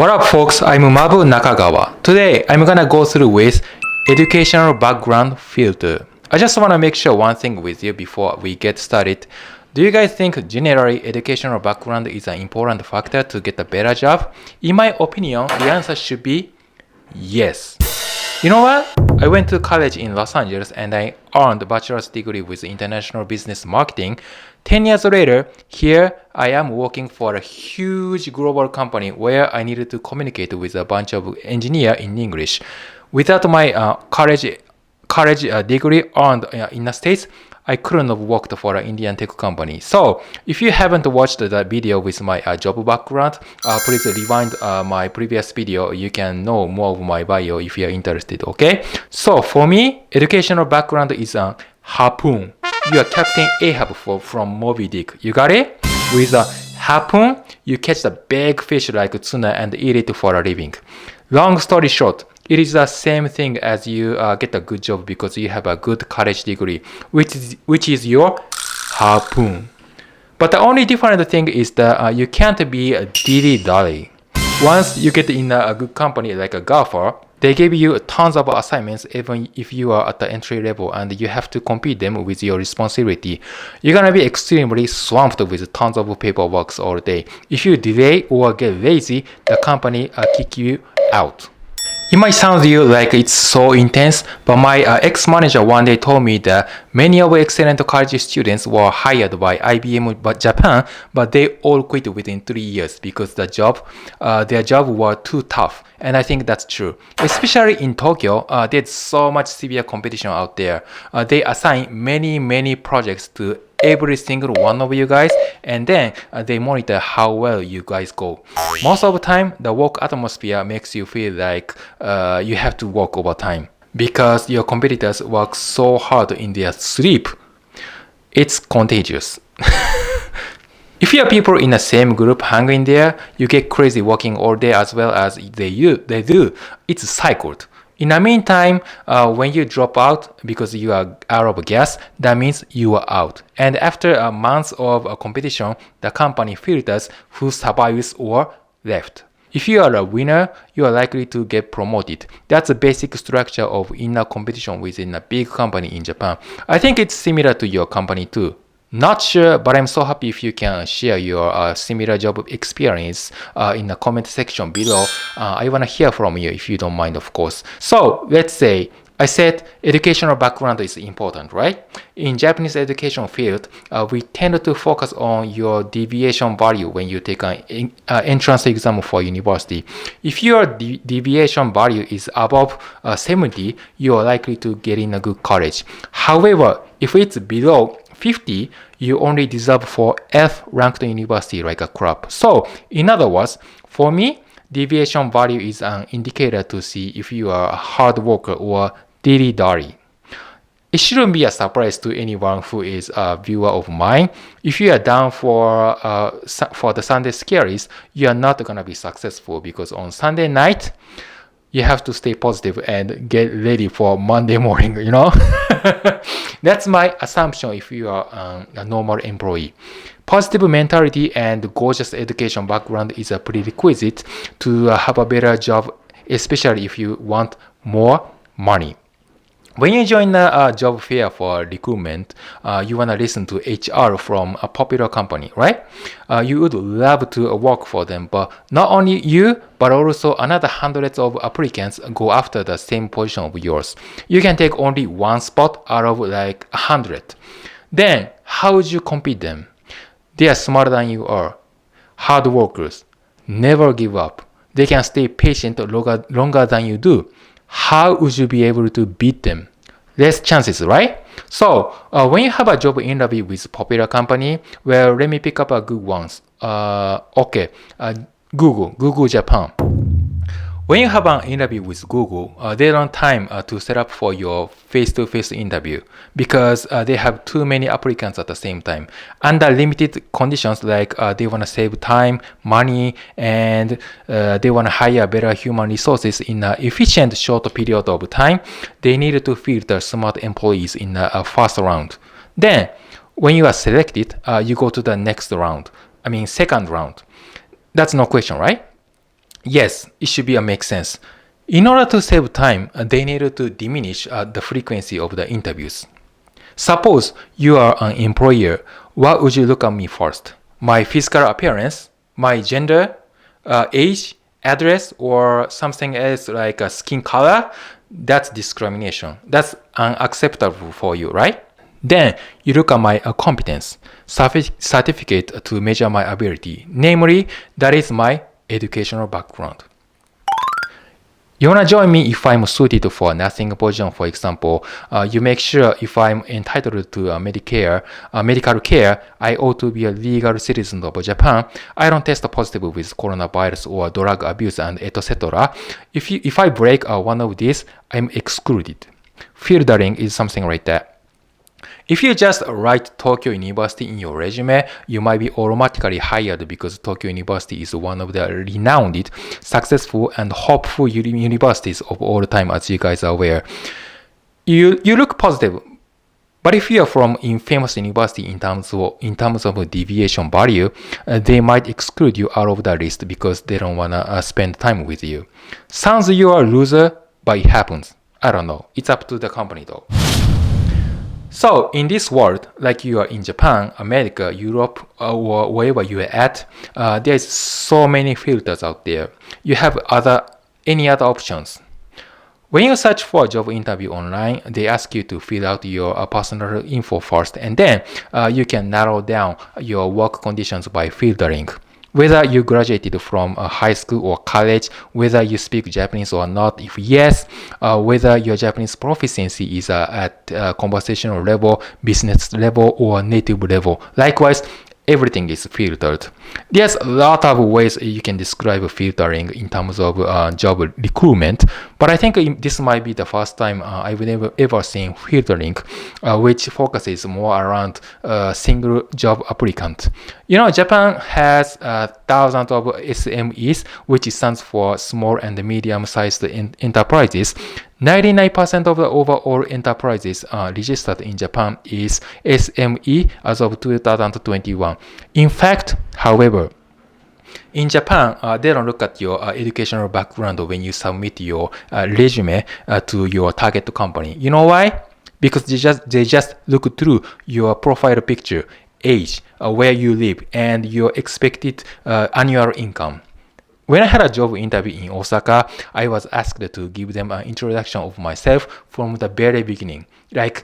What up folks, I'm Mabu Nakagawa. Today I'm gonna go through with educational background filter. I just wanna make sure one thing with you before we get started. Do you guys think generally educational background is an important factor to get a better job? In my opinion, the answer should be yes. You know what? I went to college in Los Angeles and I earned a bachelor's degree with international business marketing. 10 years later, here I am working for a huge global company where I needed to communicate with a bunch of engineers in English. Without my college degree earned in the States, I couldn't have worked for an Indian tech company. So, if you haven't watched the video with my job background, please rewind my previous video. You can know more of my bio if you're interested, okay? So, for me, educational background is a harpoon. You are Captain Ahab from Moby Dick. You got it? With a harpoon, you catch the big fish like tuna and eat it for a living. Long story short, it is the same thing as you get a good job because you have a good college degree, which is your harpoon. But the only different thing is that you can't be a dilly-dally. Once you get in a good company like a golfer, they give you tons of assignments even if you are at the entry level and you have to complete them with your responsibility. You're gonna be extremely swamped with tons of paperwork all day. If you delay or get lazy, the company kick you out. It might sound to you like it's so intense, but my ex-manager one day told me that many of excellent college students were hired by IBM Japan, but they all quit within 3 years because their job were too tough. And I think that's true. Especially in Tokyo, there's so much severe competition out there. They assign many projects to every single one of you guys, and then they monitor how well you guys go. Most of the time, the work atmosphere makes you feel like you have to work overtime because your competitors work so hard in their sleep. It's contagious. If you are people in the same group hanging there, you get crazy working all day as well as they do. It's cycled. In the meantime, when you drop out because you are out of gas, that means you are out. And after a month of competition, the company filters who survives or left. If you are a winner, you are likely to get promoted. That's the basic structure of inner competition within a big company in Japan. I think it's similar to your company too. Not sure, but I'm so happy if you can share your similar job experience in the comment section below. I want to hear from you if you don't mind, of course. So let's say I said educational background is important, right? In Japanese education field, we tend to focus on your deviation value when you take an entrance exam for university. If your deviation value is above 70, you are likely to get in a good college. However, if it's below 50, you only deserve for F-ranked university like a crap. So, in other words, for me, deviation value is an indicator to see if you are a hard worker or dilly-dally. It shouldn't be a surprise to anyone who is a viewer of mine. If you are down for the Sunday scaries, you are not gonna be successful because on Sunday night, you have to stay positive and get ready for Monday morning, you know? That's my assumption if you are a normal employee. Positive mentality and gorgeous education background is a prerequisite to have a better job, especially if you want more money. When you join a job fair for recruitment, you want to listen to HR from a popular company, right? You would love to work for them, but not only you, but also another hundreds of applicants go after the same position of yours. You can take only one spot out of like 100. Then, how would you compete them? They are smarter than you are. Hard workers. Never give up. They can stay patient longer than you do. How would you be able to beat them? Less chances, right? So, when you have a job interview with popular company, well, let me pick up a good ones. Google Japan. When you have an interview with Google, they don't time to set up for your face-to-face interview because they have too many applicants at the same time. Under limited conditions like they want to save time, money, and they want to hire better human resources in an efficient short period of time, they need to filter smart employees in a first round. Then, when you are selected, you go to the next round. Second round. That's no question, right? Yes, it should be a make sense. In order to save time, they need to diminish the frequency of the interviews. Suppose you are an employer, what would you look at me first? My physical appearance, my gender, age, address, or something else like a skin color? That's discrimination. That's unacceptable for you, right? Then you look at my competence, certificate to measure my ability. Namely, that is my educational background. You wanna join me if I'm suited for a nursing position, for example. You make sure if I'm entitled to medical care, I ought to be a legal citizen of Japan. I don't test positive with coronavirus or drug abuse and etc. If I break one of these, I'm excluded. Filtering is something like that. If you just write Tokyo University in your resume, you might be automatically hired because Tokyo University is one of the renowned, successful, and hopeful universities of all time, as you guys are aware. You look positive, but if you are from infamous university in terms of deviation value, they might exclude you out of the list because they don't wanna spend time with you. Sounds you are a loser, but it happens. I don't know. It's up to the company though. So in this world, like you are in Japan, America, Europe, or wherever you are at, there's so many filters out there. You have any other options. When you search for a job interview online, they ask you to fill out your personal info first, and then you can narrow down your work conditions by filtering. Whether you graduated from a high school or college, whether you speak Japanese or not, if yes, whether your Japanese proficiency is at conversational level, business level, or native level. Likewise, everything is filtered. There's a lot of ways you can describe filtering in terms of job recruitment, but I think this might be the first time I've ever seen filtering, which focuses more around a single job applicant. You know, Japan has thousands of SMEs, which stands for small and medium-sized enterprises. 99% of the overall enterprises registered in Japan is SME as of 2021. In fact, however, in Japan, they don't look at your educational background when you submit your resume to your target company. You know why? Because they just look through your profile picture, age, where you live, and your expected annual income. When I had a job interview in Osaka, I was asked to give them an introduction of myself from the very beginning, like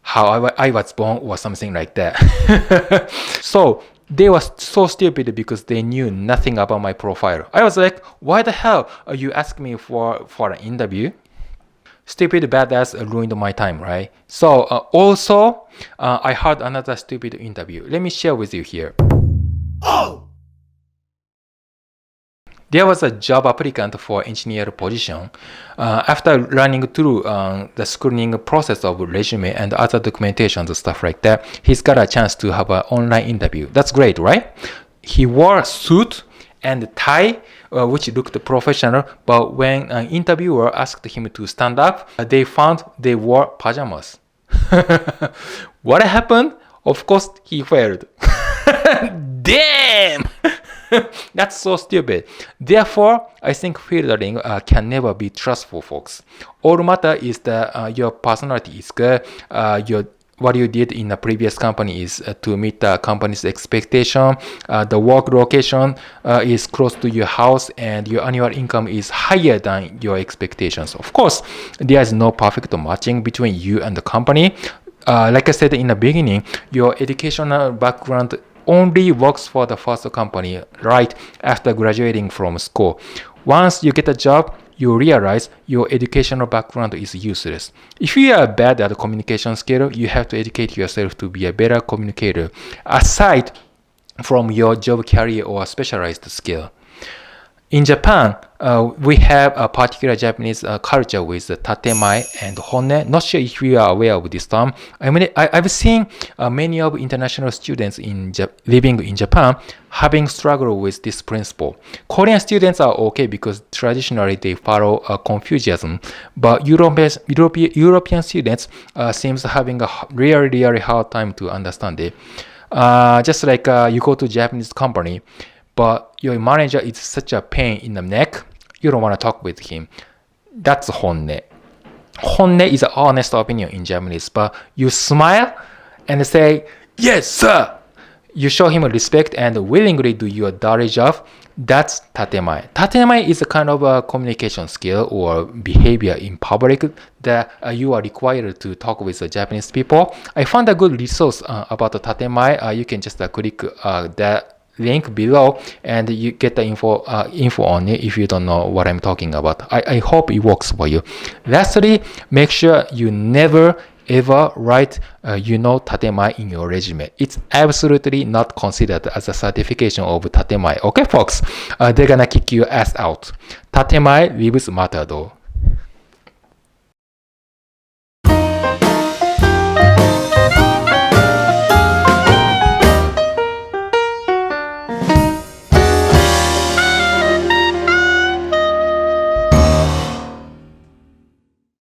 how I was born or something like that. So they were so stupid because they knew nothing about my profile. I was like, why the hell are you asking me for an interview? Stupid badass ruined my time, right? So also, I had another stupid interview. Let me share with you here. Oh! There was a job applicant for engineer position. After running through the screening process of resume and other documentation and stuff like that, he's got a chance to have an online interview. That's great, right? He wore a suit and tie, which looked professional, but when an interviewer asked him to stand up, they found they wore pajamas. What happened? Of course, he failed. Damn! That's so stupid. Therefore, I think filtering can never be trustful, folks. All matter is that your personality is good. What you did in the previous company is to meet the company's expectation. The work location is close to your house, and your annual income is higher than your expectations. Of course, there is no perfect matching between you and the company. Like I said in the beginning, your educational background only works for the first company right after graduating from school. Once you get a job, you realize your educational background is useless. If you are bad at communication skill, you have to educate yourself to be a better communicator, aside from your job career or specialized skill. In Japan, we have a particular Japanese culture with Tatemae and Honne. Not sure if you are aware of this term. I've seen many of international students living in Japan having struggled with this principle. Korean students are okay because traditionally they follow Confucianism, but European students seems having a really hard time to understand it. Just like you go to Japanese company, but your manager is such a pain in the neck, you don't want to talk with him. That's honne. Honne is an honest opinion in Japanese, but you smile and say, yes, sir. You show him respect and willingly do your dirty job. That's tatemae. Tatemae is a kind of a communication skill or behavior in public that you are required to talk with the Japanese people. I found a good resource about the tatemae. You can just click that link below and you get the info on it if you don't know what I'm talking about. I hope it works for you. Lastly, make sure you never ever write tatemae in your resume. It's absolutely not considered as a certification of tatemae. Okay, folks, they're gonna kick your ass out. Tatemae lives matter though.